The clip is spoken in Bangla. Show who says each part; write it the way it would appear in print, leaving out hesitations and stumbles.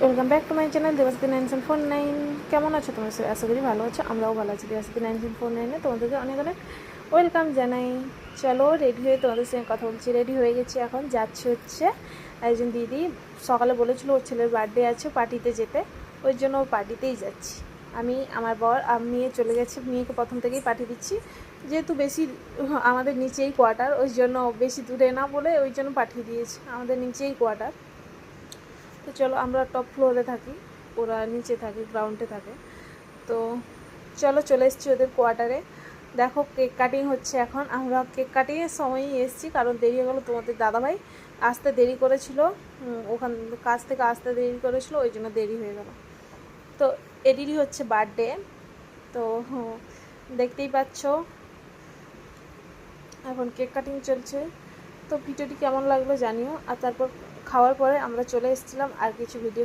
Speaker 1: Welcome back to my channel Debasiti 9749। কেমন আছো তোমরা? আশা করি ভালো আছো, আমরাও ভালো আছি। দেবাসিতি 9749-এ তোমাদেরকে অনেক অনেক ওয়েলকাম জানাই। চলো রেডি হয়ে তোমাদের সঙ্গে কথা বলছি। রেডি হয়ে গেছি, এখন যাচ্ছি হচ্ছে একজন দিদি সকালে বলেছিল ওর ছেলের বার্থডে আছে, পার্টিতে যেতে, ওই জন্য ওর পার্টিতেই যাচ্ছি। আমি, আমার বর আর মেয়ে চলে গেছে। মেয়েকে প্রথম থেকেই পাঠিয়ে দিচ্ছি, যেহেতু বেশি আমাদের নিচেই কোয়ার্টার, ওই জন্য বেশি দূরে না বলে ওই জন্য পাঠিয়ে দিয়েছি, আমাদের নিচেই কোয়ার্টার। তো চলো, আমরা টপ ফ্লোরে থাকি, ওরা নিচে থাকে, গ্রাউন্ডে থাকে। তো চলো চলে এসেছি ওদের কোয়ার্টারে। দেখো কেক কাটিং হচ্ছে এখন। আমরা কেক কাটিংয়ের সময়ই এসেছি, কারণ দেরি হয়ে গেলো, তোমাদের দাদাভাই আসতে দেরি করেছিল, ওখান কাছ থেকে আসতে দেরি করেছিল, ওই জন্য দেরি হয়ে গেল। তো এদিনই হচ্ছে বার্থডে, তো দেখতেই পাচ্ছ এখন কেক কাটিং চলছে। তো ভিডিওটি কেমন লাগলো জানিও। আর তারপর খাওয়ার পরে আমরা চলে এসেছিলাম আর কিছু ভিডিও